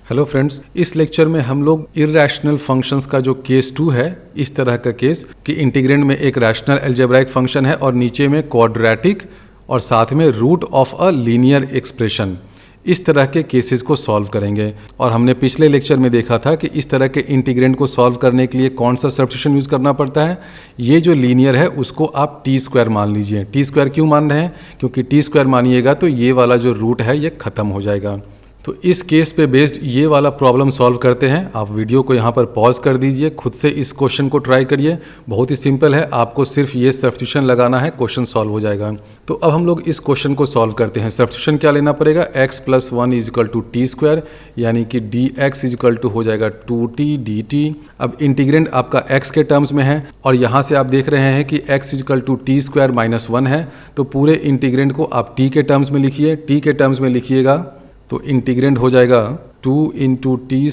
Hello friends, इस lecture में हम लोग इरैशनल फंक्शंस का जो केस 2 है, इस तरह का केस कि इंटीग्रेंड में एक रैशनल अलजेब्राइक फंक्शन है और नीचे में क्वाड्रेटिक और साथ में root of a linear expression, इस तरह के केसेस को सॉल्व करेंगे। और हमने पिछले लेक्चर में देखा था कि इस तरह के इंटीग्रेंड को सॉल्व करने के लिए कौन सा सब्स्टिट्यूशन यूज़ करना पड़ता है। ये जो लीनियर है उसको आप टी स्क्वायर मान लीजिए। टी स्क्वायर क्यों मान रहे हैं? क्योंकि टी स्क्वायर मानिएगा तो ये वाला जो रूट है ये ख़त्म हो जाएगा। तो इस केस पे बेस्ड ये वाला प्रॉब्लम सॉल्व करते हैं। आप वीडियो को यहाँ पर पॉज कर दीजिए, खुद से इस क्वेश्चन को ट्राई करिए। बहुत ही सिंपल है, आपको सिर्फ ये सब्स्टिट्यूशन लगाना है, क्वेश्चन सॉल्व हो जाएगा। तो अब हम लोग इस क्वेश्चन को सॉल्व करते हैं। सब्स्टिट्यूशन क्या लेना पड़ेगा? x + 1 = टी स्क्वायर, यानी कि dx = हो जाएगा 2t dt। अब इंटीग्रेंड आपका x के टर्म्स में है और यहाँ से आप देख रहे हैं कि x = टी स्क्वायर - 1 है, तो पूरे इंटीग्रेंड को आप t के टर्म्स में लिखिए। t के टर्म्स में लिखिएगा तो इंटीग्रेंड हो जाएगा 2 × t²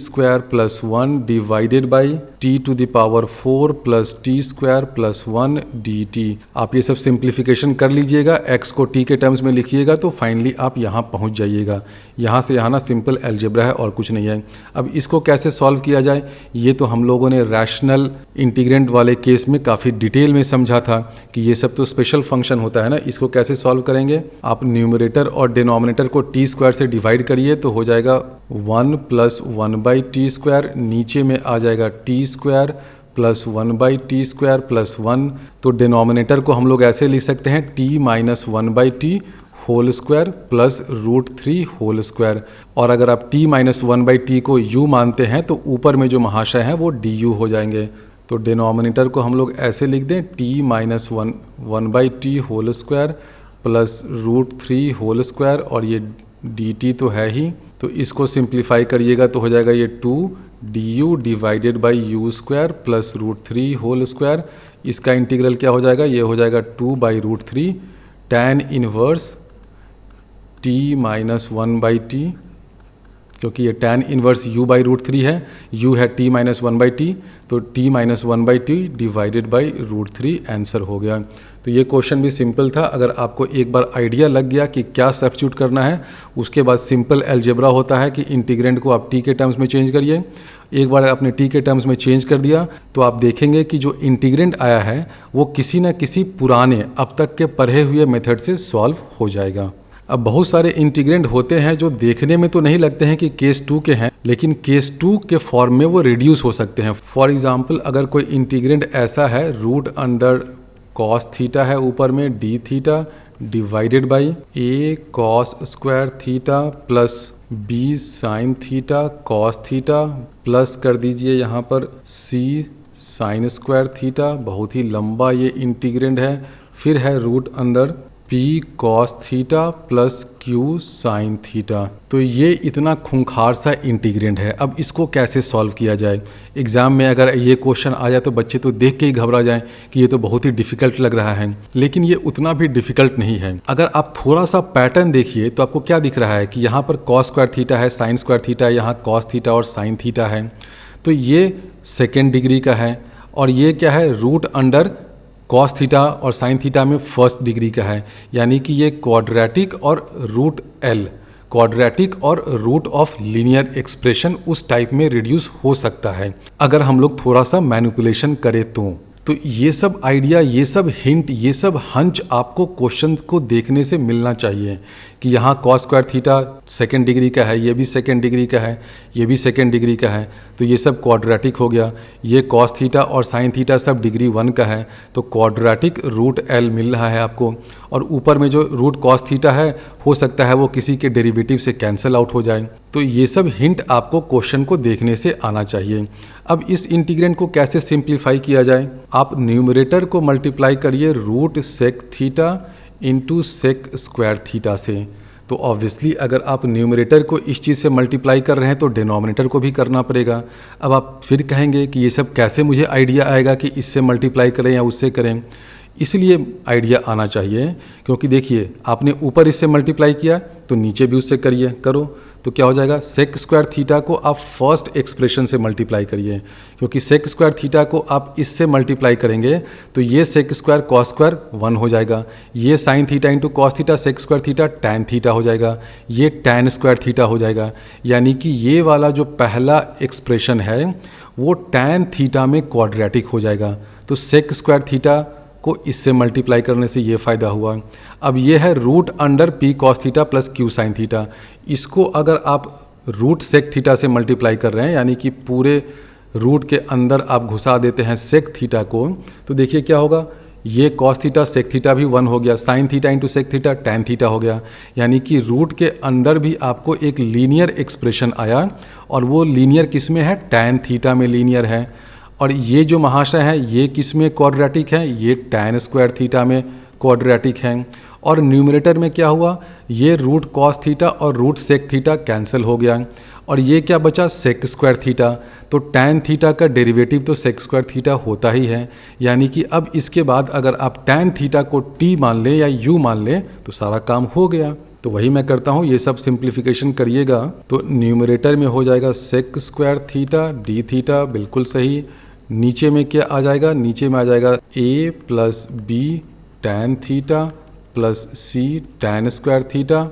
+ 1 divided by t⁴ + t² + 1 dt। आप ये सब सिंप्लीफिकेशन कर लीजिएगा, x को t के टर्म्स में लिखिएगा तो फाइनली आप यहाँ पहुँच जाइएगा। यहाँ से यहाँ ना सिंपल अलजेब्रा है और कुछ नहीं है। अब इसको कैसे सॉल्व किया जाए, ये तो हम लोगों ने रैशनल इंटीग्रेंड वाले केस में काफ़ी डिटेल में समझा था कि ये सब तो स्पेशल फंक्शन होता है ना। इसको कैसे सॉल्व करेंगे? आप न्यूमरेटर और डिनोमिनेटर को t² से डिवाइड करिए तो हो जाएगा 1 + 1/t²। नीचे में आ जाएगा t² + 1/t² + 1। तो डिनोमिनेटर को हम लोग ऐसे लिख सकते हैं t - 1/t² + √3²। और अगर आप t - 1/t को u मानते हैं तो ऊपर में जो महाशय हैं वो du हो जाएंगे। तो डिनोमिनेटर को हम लोग ऐसे लिख दें t - 1/t² + √3² और ये dt तो है ही, तो इसको सिंप्लीफाई करिएगा तो हो जाएगा ये 2 du डिवाइडेड बाई u² + √3²। इसका इंटीग्रल क्या हो जाएगा? ये हो जाएगा 2/√3 tan इनवर्स t - 1/t, क्योंकि ये tan इनवर्स u/√3 है, u है t - 1/t, तो t - 1/t divided by √3 answer हो गया। तो ये क्वेश्चन भी सिंपल था। अगर आपको एक बार आइडिया लग गया कि क्या सब्स्टिट्यूट करना है, उसके बाद सिंपल अलजेब्रा होता है कि इंटीग्रेंड को आप t के टर्म्स में चेंज करिए। एक बार आपने t के टर्म्स में चेंज कर दिया तो आप देखेंगे कि जो इंटीग्रेंड आया है वो किसी न किसी पुराने अब तक के पढ़े हुए मेथड से सॉल्व हो जाएगा। अब बहुत सारे इंटीग्रेंड होते हैं जो देखने में तो नहीं लगते हैं कि केस 2 के हैं, लेकिन केस 2 के फॉर्म में वो रिड्यूस हो सकते हैं। फॉर एग्जांपल, अगर कोई इंटीग्रेंड ऐसा है √cos थीटा है ऊपर में d theta divided by a cos² theta plus b sin theta cos theta plus कर दीजिए यहाँ पर c sin² थीटा। बहुत ही लंबा ये इंटीग्रेंड है। फिर है p cos theta plus q sin theta. तो ये इतना खूंखार सा इंटीग्रेंड है। अब इसको कैसे सॉल्व किया जाए? एग्जाम में अगर ये क्वेश्चन आ जाए तो बच्चे तो देख के ही घबरा जाएं कि ये तो बहुत ही डिफ़िकल्ट लग रहा है, लेकिन ये उतना भी डिफ़िकल्ट नहीं है। अगर आप थोड़ा सा पैटर्न देखिए तो आपको क्या दिख रहा है कि यहाँ पर cos² थीटा है, sin² थीटा है, यहाँ cos थीटा और sin थीटा है। तो ये सेकेंड डिग्री का है और ये क्या है? cos थीटा और sin थीटा में फर्स्ट डिग्री का है, यानी कि ये क्वाड्रेटिक और क्वाड्रेटिक और रूट ऑफ लीनियर एक्सप्रेशन उस टाइप में रिड्यूस हो सकता है अगर हम लोग थोड़ा सा मैनिपुलेशन करें तो ये सब आइडिया, ये सब हिंट, ये सब हंच आपको क्वेश्चन को देखने से मिलना चाहिए कि यहाँ cos² थीटा सेकेंड डिग्री का है, ये भी सेकेंड डिग्री का है, ये भी सेकेंड डिग्री का है, तो ये सब क्वाड्रेटिक हो गया। ये cos थीटा और sin थीटा सब डिग्री 1 का है, तो क्वाड्रेटिक √L मिल रहा है आपको। और ऊपर में जो √cos थीटा है हो सकता है वो किसी के डेरिवेटिव से कैंसिल आउट हो जाए। तो ये सब हिंट आपको क्वेश्चन को देखने से आना चाहिए। अब इस इंटीग्रेंड को कैसे सिंप्लीफाई किया जाए? आप न्यूमरेटर को मल्टीप्लाई करिए √sec theta into sec² theta से। तो ऑब्वियसली अगर आप न्यूमरेटर को इस चीज़ से मल्टीप्लाई कर रहे हैं तो डिनोमिनेटर को भी करना पड़ेगा। अब आप फिर कहेंगे कि ये सब कैसे मुझे आइडिया आएगा कि इससे मल्टीप्लाई करें या उससे करें? इसलिए आइडिया आना चाहिए क्योंकि देखिए, आपने ऊपर इससे मल्टीप्लाई किया तो नीचे भी उससे करो। तो क्या हो जाएगा, सेक स्क्वायर थीटा को आप फर्स्ट एक्सप्रेशन से मल्टीप्लाई करिए, क्योंकि सेक स्क्वायर थीटा को आप इससे मल्टीप्लाई करेंगे तो ये सेक स्क्वायर कॉस स्क्वायर 1 हो जाएगा, ये sine theta into cos theta sec square theta tan theta हो जाएगा, ये टैन स्क्वायर थीटा हो जाएगा। यानी कि ये वाला जो पहला एक्सप्रेशन है वो टैन थीटा में क्वाड्रेटिक हो जाएगा। तो सेक स्क्वायर थीटा को इससे मल्टीप्लाई करने से ये फ़ायदा हुआ। अब ये है root under P cos theta plus Q sine theta, इसको अगर आप रूट सेक थीटा से मल्टीप्लाई कर रहे हैं, यानी कि पूरे रूट के अंदर आप घुसा देते हैं सेक थीटा को, तो देखिए क्या होगा, ये कॉस थीटा सेक थीटा भी 1 हो गया, sine theta into sec theta tan theta हो गया। यानी कि रूट के अंदर भी आपको एक लीनियर एक्सप्रेशन आया, और वो लीनियर किस में है, टैन थीटा में लीनियर है। और ये जो महाशय है ये किस में क्वाड्रेटिक है, ये टैन स्क्वायर थीटा में क्वाड्रेटिक है। और न्यूमरेटर में क्या हुआ, ये रूट कॉस थीटा और रूट सेक थीटा कैंसिल हो गया, और ये क्या बचा, सेक स्क्वायर थीटा। तो टैन थीटा का डेरिवेटिव तो सेक स्क्वायर थीटा होता ही है। यानी कि अब इसके बाद अगर आप टैन थीटा को टी मान लें या यू मान लें तो सारा काम हो गया। तो वही मैं करता हूँ, ये सब सिंप्लीफिकेशन करिएगा तो न्यूमरेटर में हो जाएगा sec square theta D theta, बिल्कुल सही। नीचे में क्या आ जाएगा, नीचे में आ जाएगा A plus B tan theta plus C tan square theta,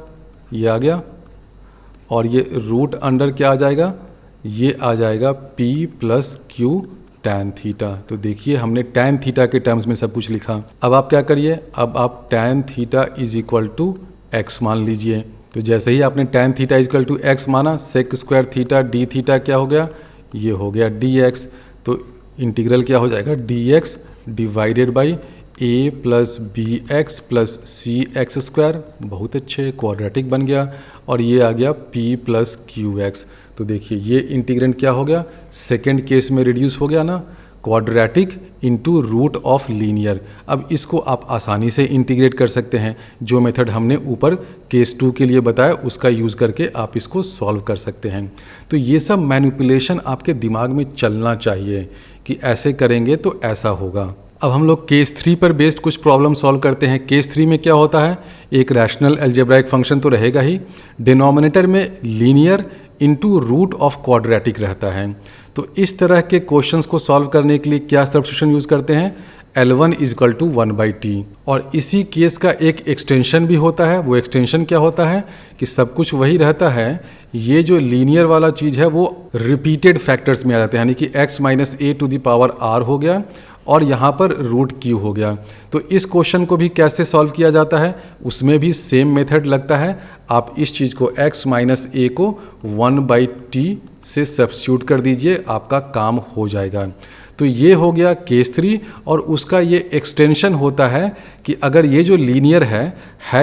ये आ गया। और ये रूट अंडर क्या आ जाएगा, ये आ जाएगा P plus Q tan theta. तो देखिए हमने टैन थीटा के टर्म्स में सब कुछ लिखा। अब आप क्या करिए, अब आप tan theta is equal to x मान लीजिए। तो जैसे ही आपने tan theta is equal to x माना, sec square theta D theta क्या हो गया, ये हो गया डी एक्स। तो इंटीग्रल क्या हो जाएगा, D X divided by A plus B X plus C X square, बहुत अच्छे क्वाड्रेटिक बन गया। और ये आ गया पी प्लस क्यू एक्स। तो देखिए ये इंटीग्रेंड क्या हो गया, सेकेंड केस में रिड्यूस हो गया ना, quadratic into root of linear. अब इसको आप आसानी से इंटीग्रेट कर सकते हैं, जो मेथड हमने ऊपर केस 2 के लिए बताया उसका यूज़ करके आप इसको सॉल्व कर सकते हैं। तो ये सब मैनिपुलेशन आपके दिमाग में चलना चाहिए कि ऐसे करेंगे तो ऐसा होगा। अब हम लोग केस 3 पर बेस्ड कुछ प्रॉब्लम सॉल्व करते हैं। केस 3 में क्या होता है, एक रैशनल अलजेब्राइक फंक्शन तो रहेगा ही, डिनोमिनेटर में linear into root of quadratic रहता है। तो इस तरह के क्वेश्चंस को सॉल्व करने के लिए क्या सब्स्टिट्यूशन यूज़ करते हैं, L1 इजकल टू 1/t। और इसी केस का एक एक्सटेंशन भी होता है। वो एक्सटेंशन क्या होता है कि सब कुछ वही रहता है, ये जो लीनियर वाला चीज़ है वो रिपीटेड फैक्टर्स में आ जाते हैं, यानी कि x minus A to the power r हो गया और यहाँ पर रूट क्यू हो गया। तो इस क्वेश्चन को भी कैसे सॉल्व किया जाता है, उसमें भी सेम मेथड लगता है। आप इस चीज़ को x माइनस ए को 1/t से सब्स्टिट्यूट कर दीजिए, आपका काम हो जाएगा। तो ये हो गया केस 3। और उसका ये एक्सटेंशन होता है कि अगर ये जो लीनियर है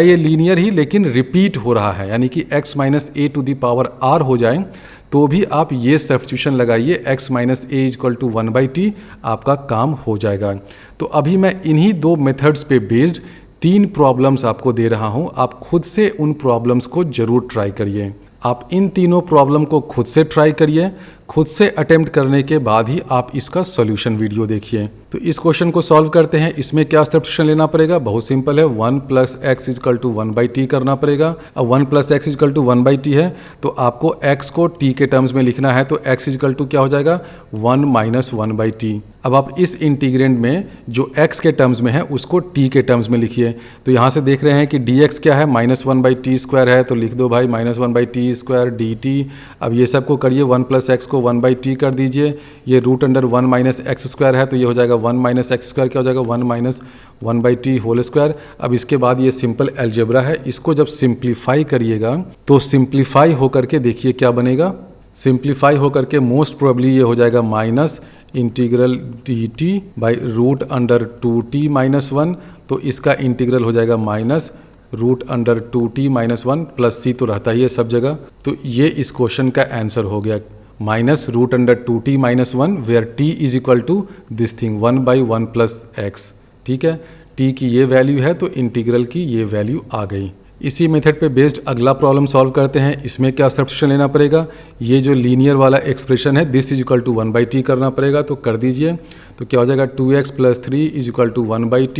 ये लीनियर ही लेकिन रिपीट हो रहा है, यानी कि x minus A to the power r हो जाए तो भी आप ये सब्स्टिट्यूशन लगाइए, x minus A equal to 1/t, आपका काम हो जाएगा। तो अभी मैं इन्हीं 2 मेथड्स पे बेस्ड 3 प्रॉब्लम्स आपको दे रहा हूँ। आप खुद से उन प्रॉब्लम्स को ज़रूर ट्राई करिए। आप इन तीनों प्रॉब्लम को खुद से ट्राई करिए, खुद से अटेम्प्ट करने के बाद ही आप इसका सॉल्यूशन वीडियो देखिए। तो इस क्वेश्चन को सॉल्व करते हैं। इसमें क्या सब्स्टिट्यूशन लेना पड़ेगा, बहुत सिंपल है, 1 plus x is equal to 1/t करना पड़ेगा। अब 1 plus x is equal to 1/t है तो आपको x को t के टर्म्स में लिखना है, तो x इजकल टू क्या हो जाएगा, 1 माइनस 1/t। अब आप इस इंटीग्रेंड में जो x के टर्म्स में है उसको t के टर्म्स में लिखिए। तो यहाँ से देख रहे हैं कि dx क्या है, माइनस 1/t स्क्वायर है, तो लिख दो भाई माइनस 1/t स्क्वायर dt। अब ये सब को करिए, 1 प्लस एक्स को 1/t कर दीजिए, ये root under 1 minus X square है तो ये हो जाएगा 1 माइनस एक्स स्क्वायर, क्या हो जाएगा 1 माइनस 1/t होल स्क्वायर। अब इसके बाद ये सिंपल अलजेब्रा है, इसको जब सिंप्लीफाई करिएगा तो सिंप्लीफाई होकर के देखिए क्या बनेगा, सिंप्लीफाई होकर के मोस्ट प्रोबेबली ये हो जाएगा minus integral dt by root under 2t minus 1, तो इसका इंटीग्रल हो जाएगा minus root under 2t minus 1 plus c तो रहता ही है सब जगह। तो ये इस क्वेश्चन का आंसर हो गया, minus root under 2t minus 1 where t is equal to this thing 1/1 plus x। ठीक है, t की ये वैल्यू है तो इंटीग्रल की ये वैल्यू आ गई। इसी मेथड पे बेस्ड अगला प्रॉब्लम सॉल्व करते हैं। इसमें क्या सब्स्टिट्यूशन लेना पड़ेगा, ये जो लीनियर वाला एक्सप्रेशन है this is equal to 1/t करना पड़ेगा, तो कर दीजिए। तो क्या हो जाएगा 2x plus 3 is equal to 1/t,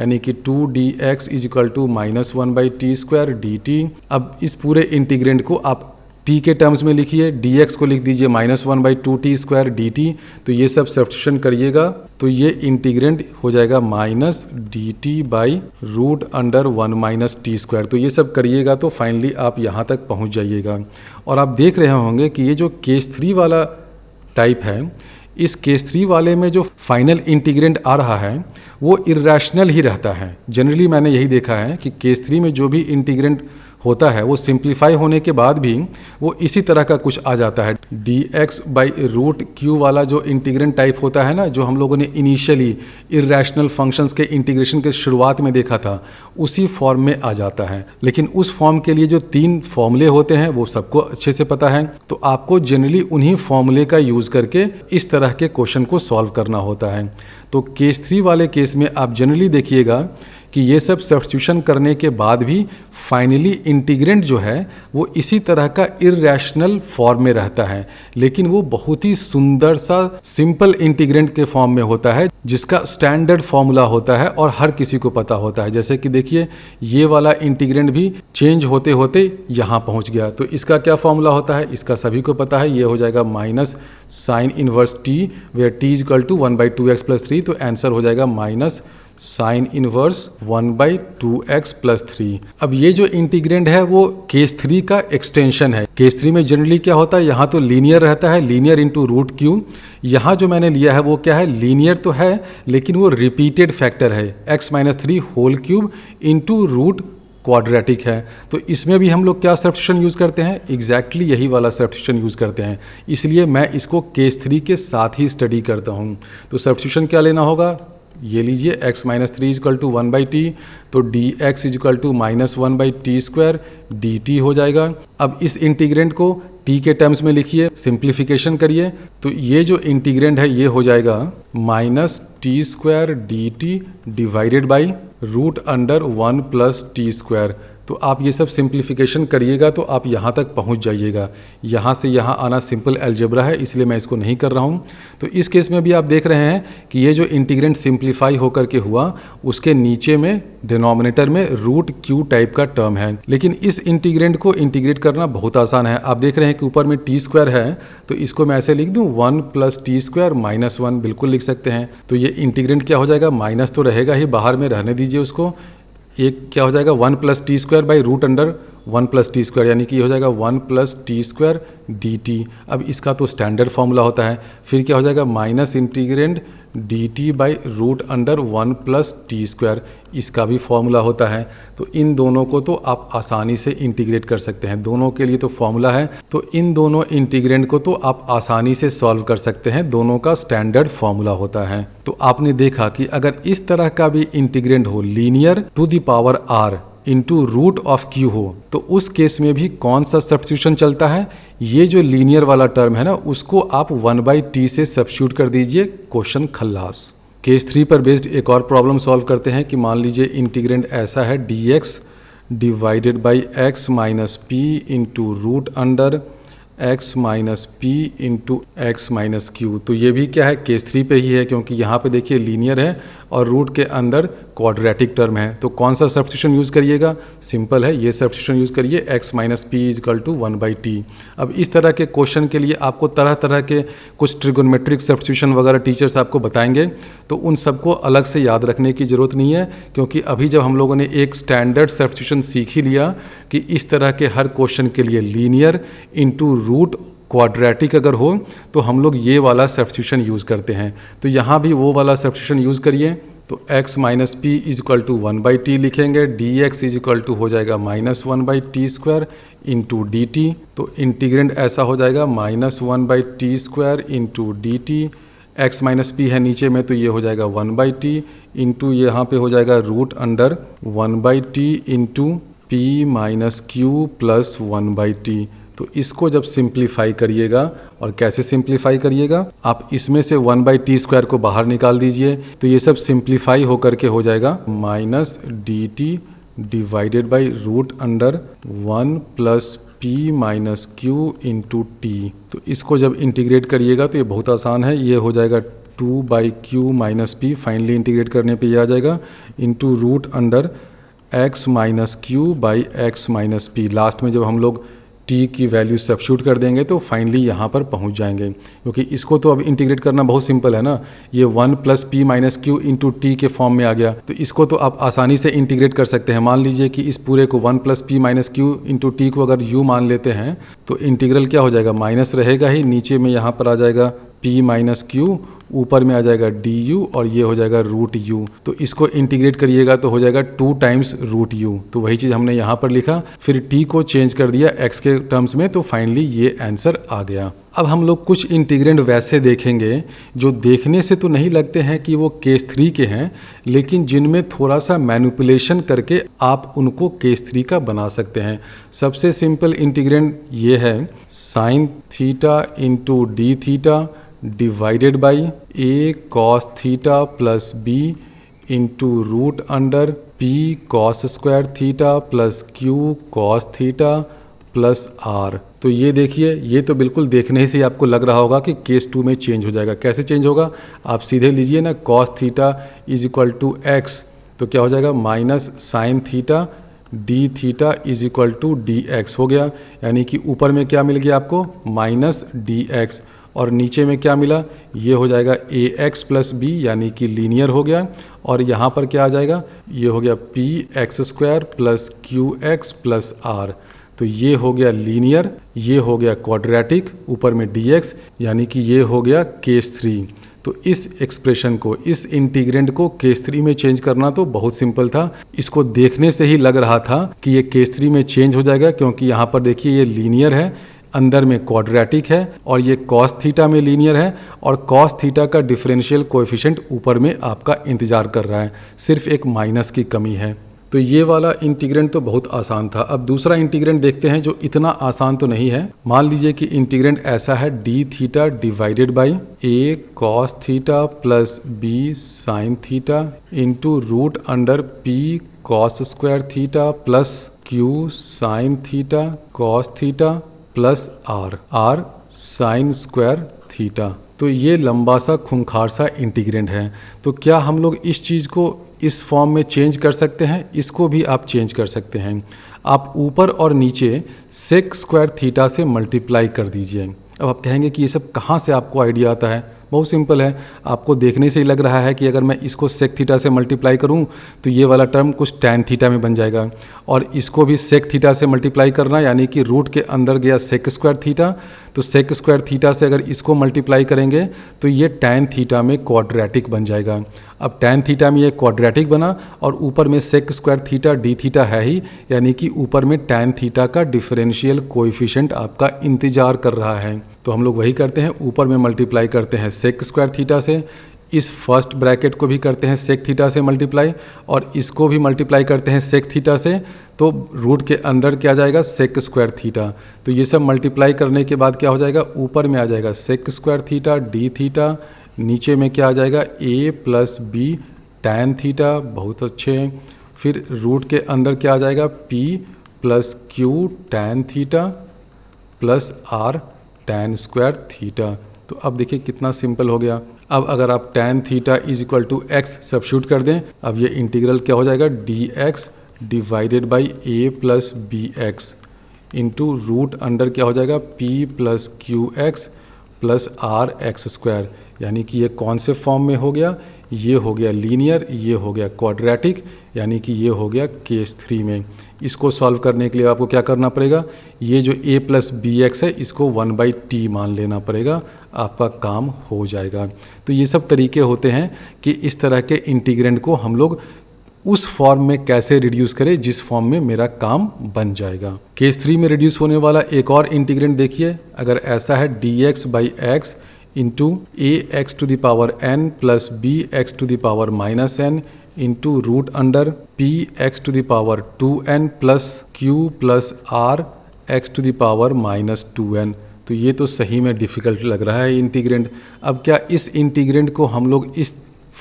यानी कि 2dx is equal to minus 1/t square dt। अब इस पूरे इंटीग्रेंड को आप टी के टर्म्स में लिखिए, डी एक्स को लिख दीजिए -1/2t² dt। तो ये सब सब्स्टिट्यूशन करिएगा तो ये इंटीग्रेंड हो जाएगा -dt/√1 - t²। तो ये सब करिएगा तो फाइनली आप यहाँ तक पहुँच जाइएगा। और आप देख रहे होंगे कि ये जो केस 3 वाला टाइप है, इस केस 3 वाले में जो फाइनल इंटीग्रेंड आ रहा है वो इर्रेशनल ही रहता है। जनरली मैंने यही देखा है कि केस 3 में जो भी इंटीग्रेंड होता है वो सिंप्लीफाई होने के बाद भी वो इसी तरह का कुछ आ जाता है। dx/√q वाला जो इंटीग्रेंड टाइप होता है ना, जो हम लोगों ने इनिशियली इर्रेशनल फंक्शंस के इंटीग्रेशन के शुरुआत में देखा था, उसी फॉर्म में आ जाता है। लेकिन उस फॉर्म के लिए जो 3 फॉर्मूले होते हैं वो सबको अच्छे से पता है, तो आपको जनरली उन्हीं फॉर्मूले का यूज़ करके इस तरह के क्वेश्चन को सॉल्व करना होता है। तो केस 3 वाले केस में आप जनरली देखिएगा कि ये सब सब्स्टिट्यूशन करने के बाद भी फाइनली इंटीग्रेंड जो है वो इसी तरह का इर्रेशनल फॉर्म में रहता है, लेकिन वो बहुत ही सुंदर सा सिंपल इंटीग्रेंड के फॉर्म में होता है जिसका स्टैंडर्ड फॉर्मूला होता है और हर किसी को पता होता है। जैसे कि देखिए ये वाला इंटीग्रेंड भी चेंज होते होते यहाँ पहुँच गया, तो इसका क्या फॉर्मूला होता है इसका सभी को पता है। ये हो जाएगा -sin inverse t where t = 1/2x + 3। तो आंसर हो जाएगा -sin इनवर्स 1/2x + 3। अब ये जो इंटीग्रेंड है वो केस 3 का एक्सटेंशन है। केस 3 में जनरली क्या होता है, यहाँ तो लीनियर रहता है, लीनियर इंटू √q। यहाँ जो मैंने लिया है वो क्या है, लीनियर तो है लेकिन वो रिपीटेड फैक्टर है, x - 3 whole cube into root quadratic है। तो इसमें भी हम लोग क्या सब्स्टिट्यूशन यूज़ करते हैं, एग्जैक्टली यही वाला सब्स्टिट्यूशन यूज़ करते हैं। इसलिए मैं इसको केस 3 के साथ ही स्टडी करता हूँ। तो सब्स्टिट्यूशन क्या लेना होगा, ये लीजिए x - 3 = 1/t, तो dx = -1/t² dt हो जाएगा। अब इस इंटीग्रेंड को t के टर्म्स में लिखिए, सिंप्लीफिकेशन करिए, तो ये जो इंटीग्रेंड है ये हो जाएगा -t² dt divided by √1 + t²। तो आप ये सब सिंप्लीफिकेशन करिएगा तो आप यहाँ तक पहुँच जाइएगा। यहाँ से यहाँ आना सिंपल अलजेब्रा है, इसलिए मैं इसको नहीं कर रहा हूँ। तो इस केस में भी आप देख रहे हैं कि ये जो इंटीग्रेंड सिंप्लीफाई होकर के हुआ उसके नीचे में डिनोमिनेटर में √q टाइप का टर्म है। लेकिन इस इंटीग्रेंड को इंटीग्रेट करना बहुत आसान है। आप देख रहे हैं कि ऊपर में t² है, तो इसको मैं ऐसे लिख दूँ 1 + t² - 1 बिल्कुल लिख सकते हैं। तो ये इंटीग्रेंड क्या हो जाएगा, माइनस तो रहेगा ही, बाहर में रहने दीजिए उसको। एक क्या हो जाएगा 1 + t² √1 + t², यानी कि ये हो जाएगा 1 + t² dt। अब इसका तो स्टैंडर्ड फॉर्मूला होता है। फिर क्या हो जाएगा माइनस इंटीग्रेंड dt/√1 + t², इसका भी फॉर्मूला होता है। तो इन दोनों को तो आप आसानी से इंटीग्रेट कर सकते हैं, दोनों के लिए तो फॉर्मूला है। तो इन दोनों इंटीग्रेंड को तो आप आसानी से सॉल्व कर सकते हैं, दोनों का स्टैंडर्ड फॉर्मूला होता है। तो आपने देखा कि अगर इस तरह का भी इंटीग्रेंड हो, linear to the power r into √q हो, तो उस केस में भी कौन सा सब्स्टिट्यूशन चलता है, ये जो लीनियर वाला टर्म है ना उसको आप 1/t से सब्स्टिट्यूट कर दीजिए, क्वेश्चन खल्लास। केस 3 पर बेस्ड एक और प्रॉब्लम सॉल्व करते हैं कि मान लीजिए इंटीग्रेंड ऐसा है dx divided by x - p into √x - p into x - q। तो ये भी क्या है, केस 3 पे ही है, क्योंकि यहाँ पे देखिए लीनियर है और रूट के अंदर क्वाड्रेटिक टर्म है। तो कौन सा सब्स्टिट्यूशन यूज़ करिएगा, सिंपल है, ये सब्स्टिट्यूशन यूज़ करिए, x - p = 1/t। अब इस तरह के क्वेश्चन के लिए आपको तरह तरह के कुछ ट्रिगोनोमेट्रिक सब्स्टिट्यूशन वगैरह टीचर्स आपको बताएंगे, तो उन सबको अलग से याद रखने की ज़रूरत नहीं है, क्योंकि अभी जब हम लोगों ने एक स्टैंडर्ड सब्स्टिट्यूशन सीख ही लिया कि इस तरह के हर क्वेश्चन के लिए लीनियर इंटू रूट क्वाड्रेटिक अगर हो तो हम लोग ये वाला सब्स्टिट्यूशन यूज़ करते हैं। तो यहाँ भी वो वाला सब्स्टिट्यूशन यूज़ करिए। तो x - p = 1/t लिखेंगे, dx = हो जाएगा -1/t² इंटू dt। तो इंटीग्रेंड ऐसा हो जाएगा -1/t² into dt। x - p है नीचे में, तो ये हो जाएगा 1/t इंटू यहाँ पे हो जाएगा √1/t into p - q + 1/t। तो इसको जब सिंप्लीफाई करिएगा, और कैसे सिंप्लीफाई करिएगा, आप इसमें से 1/t² को बाहर निकाल दीजिए, तो ये सब सिंप्लीफाई होकर के हो जाएगा -dt divided by √1 + p - q into t। तो इसको जब इंटीग्रेट करिएगा तो ये बहुत आसान है, ये हो जाएगा 2/q - p, फाइनली इंटीग्रेट करने पे ये आ जाएगा, into √x - q/x - p। Last में जब हम लोग टी की वैल्यू सब्स्टिट्यूट कर देंगे तो फाइनली यहाँ पर पहुँच जाएंगे, क्योंकि इसको तो अब इंटीग्रेट करना बहुत सिंपल है ना। ये 1 + p - q इंटू टी के फॉर्म में आ गया, तो इसको तो आप आसानी से इंटीग्रेट कर सकते हैं। मान लीजिए कि इस पूरे को 1 + p - q इंटू टी को अगर u मान लेते हैं तो इंटीग्रल क्या हो जाएगा, माइनस रहेगा ही, नीचे में यहाँ पर आ जाएगा p - q, ऊपर में आ जाएगा du और ये हो जाएगा √u। तो इसको इंटीग्रेट करिएगा तो हो जाएगा 2 टाइम्स √u। तो वही चीज़ हमने यहाँ पर लिखा, फिर t को चेंज कर दिया x के टर्म्स में, तो फाइनली ये आंसर आ गया। अब हम लोग कुछ इंटीग्रेंड वैसे देखेंगे जो देखने से तो नहीं लगते हैं कि वो केस 3 के हैं, लेकिन जिनमें थोड़ा सा मैनिपुलेशन करके आप उनको केस 3 का बना सकते हैं। सबसे सिंपल इंटीग्रेंड ये है sin theta into D theta divided by a cos theta plus b into √p cos square theta plus q cos theta plus r। तो ये देखिए, ये तो बिल्कुल देखने से ही आपको लग रहा होगा कि केस 2 में चेंज हो जाएगा। कैसे चेंज होगा, आप सीधे लीजिए ना, cos थीटा = x, तो क्या हो जाएगा minus sin theta D theta = dx हो गया, यानी कि ऊपर में क्या मिल गया आपको, माइनस dx, और नीचे में क्या मिला, ये हो जाएगा ax + b, यानी कि लीनियर हो गया। और यहाँ पर क्या आ जाएगा, ये हो गया px² plus qx plus r। तो ये हो गया लीनियर, ये हो गया क्वाड्रेटिक, ऊपर में dx, यानी कि ये हो गया केस 3। तो इस एक्सप्रेशन को, इस इंटीग्रेंड को केस 3 में चेंज करना तो बहुत सिंपल था। इसको देखने से ही लग रहा था कि ये केस 3 में चेंज हो जाएगा, क्योंकि यहाँ पर देखिए ये लीनियर है, अंदर में क्वाड्रेटिक है, और ये cos थीटा में लीनियर है, और cos थीटा का डिफरेंशियल कोएफिशिएंट ऊपर में आपका इंतजार कर रहा है, सिर्फ एक माइनस की कमी है। तो ये वाला इंटीग्रेंड तो बहुत आसान था। अब दूसरा इंटीग्रेंड देखते हैं जो इतना आसान तो नहीं है। मान लीजिए कि इंटीग्रेंड ऐसा है D theta divided by a cos theta plus b sin theta into √p cos square theta plus q sin theta cos theta plus r sin square theta. तो ये लंबा सा खूंखार सा इंटीग्रेंड है। तो क्या हम लोग इस चीज़ को इस फॉर्म में चेंज कर सकते हैं? इसको भी आप चेंज कर सकते हैं। आप ऊपर और नीचे सेक स्क्वायर थीटा से मल्टीप्लाई कर दीजिए। अब आप कहेंगे कि ये सब कहाँ से आपको आइडिया आता है? बहुत सिंपल है, आपको देखने से ही लग रहा है कि अगर मैं इसको सेक थीटा से मल्टीप्लाई करूं तो ये वाला टर्म कुछ टैन थीटा में बन जाएगा, और इसको भी सेक थीटा से मल्टीप्लाई करना, यानी कि रूट के अंदर गया सेक स्क्वायर थीटा, तो सेक स्क्वायर थीटा से अगर इसको मल्टीप्लाई करेंगे तो ये टैन थीटा में क्वाड्रेटिक बन जाएगा। अब टैन थीटा में ये क्वाड्रेटिक बना, और ऊपर में sec square theta D theta है ही, यानी कि ऊपर में टैन थीटा का डिफरेंशियल कोएफिशिएंट आपका इंतजार कर रहा है। तो हम लोग वही करते हैं, ऊपर में मल्टीप्लाई करते हैं सेक स्क्वायर थीटा से, इस फर्स्ट ब्रैकेट को भी करते हैं सेक थीटा से मल्टीप्लाई, और इसको भी मल्टीप्लाई करते हैं सेक थीटा से, तो रूट के अंदर क्या जाएगा, सेक स्क्वायर थीटा। तो ये सब मल्टीप्लाई करने के बाद क्या हो जाएगा, ऊपर में आ जाएगा sec square theta D theta, नीचे में क्या आ जाएगा a plus B tan theta, बहुत अच्छे। फिर रूट के अंदर क्या आ जाएगा p plus Q tan theta plus r tan square theta. तो अब देखिए कितना सिंपल हो गया। अब अगर आप टैन थीटा = x सब्स्टिट्यूट कर दें, अब ये इंटीग्रल क्या हो जाएगा, dx divided by a plus B X into root under क्या हो जाएगा p plus Q X plus R X square, यानी कि ये कौन से फॉर्म में हो गया, ये हो गया लीनियर, ये हो गया क्वाड्रेटिक, यानी कि ये हो गया केस 3 में। इसको सॉल्व करने के लिए आपको क्या करना पड़ेगा, ये जो a प्लस बी एक्स है इसको 1/t मान लेना पड़ेगा, आपका काम हो जाएगा। तो ये सब तरीके होते हैं कि इस तरह के इंटीग्रेंड को हम लोग उस फॉर्म में कैसे रिड्यूस करें जिस फॉर्म में मेरा काम बन जाएगा। केस 3 में रिड्यूस होने वाला एक और इंटीग्रेंड देखिए, अगर ऐसा है dx/x into ax⁴n plus bx⁻n into root under px⁴2n plus q plus r x⁻−2n। तो ये तो सही में डिफ़िकल्ट लग रहा है इंटीग्रेंड। अब क्या इस इंटीग्रेंड को हम लोग इस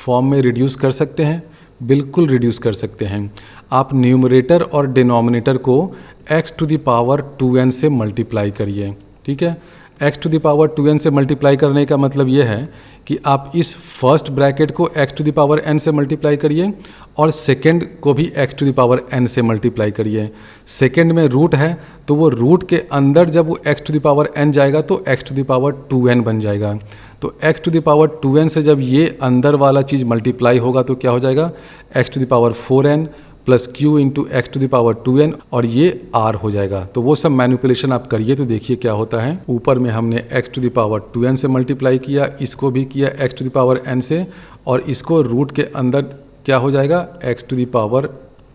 फॉर्म में रिड्यूस कर सकते हैं? बिल्कुल रिड्यूस कर सकते हैं। आप न्यूमरेटर और डिनोमिनेटर को x⁻2n से मल्टीप्लाई करिए, ठीक है। x to the power 2n से मल्टीप्लाई करने का मतलब ये है कि आप इस फर्स्ट ब्रैकेट को x to the power n से मल्टीप्लाई करिए और सेकेंड को भी x to the power n से मल्टीप्लाई करिए। सेकेंड में रूट है तो वो रूट के अंदर जब वो x to the power n जाएगा तो x to the power 2n बन जाएगा। तो x to the power 2n से जब ये अंदर वाला चीज़ मल्टीप्लाई होगा तो क्या हो जाएगा, x to the power 4n plus q into x to the power 2n और ये r हो जाएगा। तो वो सब मैनिपुलेशन आप करिए तो देखिए क्या होता है। ऊपर में हमने x to the power 2n से मल्टीप्लाई किया, इसको भी किया x to the power n से, और इसको रूट के अंदर क्या हो जाएगा, x to the power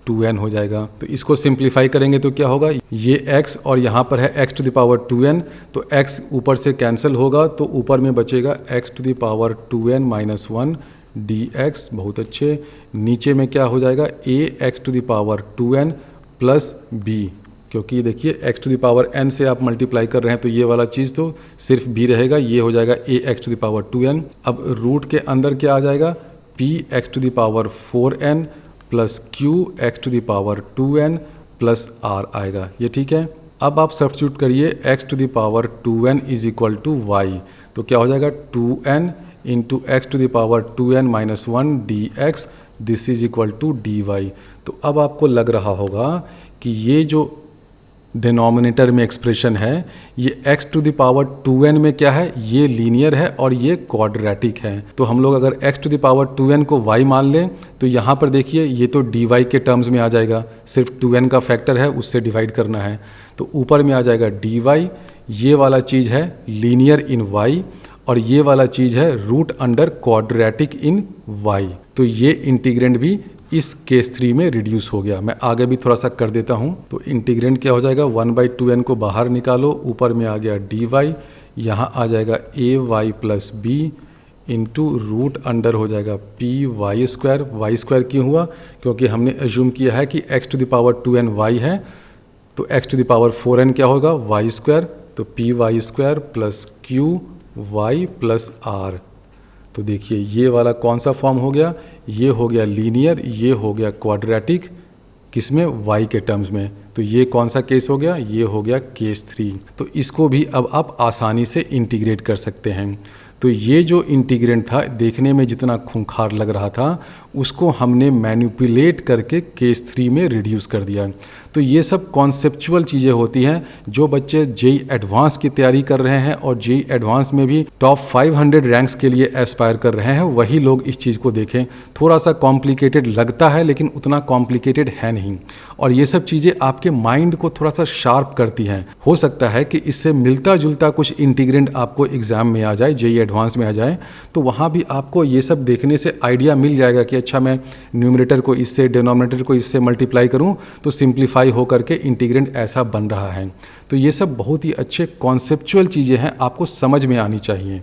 2n हो जाएगा। तो इसको सिंप्लीफाई करेंगे तो क्या होगा, ये x और यहाँ पर है x to the power 2n, तो x ऊपर से कैंसिल होगा तो ऊपर में बचेगा x to the power 2n minus 1 dx। बहुत अच्छे। नीचे में क्या हो जाएगा, a x to the power 2n plus b, क्योंकि देखिए x to the power n से आप मल्टीप्लाई कर रहे हैं तो ये वाला चीज़ तो सिर्फ b रहेगा, ये हो जाएगा a x to the power 2n। अब रूट के अंदर क्या आ जाएगा, p x to the power 4n plus q x to the power 2n plus r आएगा। ये ठीक है। अब आप सब्स्टिट्यूट करिए x to the power 2n is equal to y, तो क्या हो जाएगा 2n into x to the power 2n minus 1 dx, this is equal to dy। तो अब आपको लग रहा होगा कि ये जो डिनोमिनेटर में एक्सप्रेशन है ये x to the power 2n में क्या है, ये लीनियर है और ये क्वाड्रेटिक है। तो हम लोग अगर x to the power 2n को y मान लें तो यहाँ पर देखिए ये तो dy के टर्म्स में आ जाएगा, सिर्फ 2n का फैक्टर है उससे डिवाइड करना है, तो ऊपर में आ जाएगा dy। ये वाला चीज़ है लीनियर इन y और ये वाला चीज़ है root under quadratic in y। तो ये इंटीग्रेंड भी इस केस 3 में रिड्यूस हो गया। मैं आगे भी थोड़ा सा कर देता हूँ। तो इंटीग्रेंड क्या हो जाएगा, 1/2n को बाहर निकालो, ऊपर में आ गया dy, यहाँ आ जाएगा ay plus b into root under हो जाएगा py²। वाई स्क्वायर क्यों हुआ, क्योंकि हमने एज्यूम किया है कि x to the power 2n y है, तो x to the power 4n क्या होगा, y², तो py² plus qy plus r। तो देखिए ये वाला कौन सा फॉर्म हो गया, ये हो गया लीनियर, ये हो गया क्वाड्रेटिक, किसमें, y के टर्म्स में। तो ये कौन सा केस हो गया, ये हो गया केस 3। तो इसको भी अब आप आसानी से इंटीग्रेट कर सकते हैं। तो ये जो इंटीग्रेंड था देखने में जितना खूंखार लग रहा था उसको हमने मैनिपुलेट करके केस 3 में रिड्यूस कर दिया। तो ये सब कॉन्सेप्चुअल चीज़ें होती हैं जो बच्चे जेई एडवांस की तैयारी कर रहे हैं और जेई एडवांस में भी टॉप 500 रैंक्स के लिए एस्पायर कर रहे हैं, वही लोग इस चीज़ को देखें। थोड़ा सा कॉम्प्लिकेटेड लगता है लेकिन उतना कॉम्प्लिकेटेड है नहीं, और ये सब चीज़ें आपके माइंड को थोड़ा सा शार्प करती हैं। हो सकता है कि इससे मिलता जुलता कुछ इंटीग्रेंड आपको एग्जाम में आ जाए, जेई एडवांस में आ जाए, तो वहाँ भी आपको ये सब देखने से आइडिया मिल जाएगा कि अच्छा मैं न्यूमरेटर को इससे, डिनोमिनेटर को इससे मल्टीप्लाई करूँ तो सिंप्लीफाई हो करके इंटीग्रेंड ऐसा बन रहा है। तो ये सब बहुत ही अच्छे कॉन्सेप्चुअल चीज़ें हैं, आपको समझ में आनी चाहिए।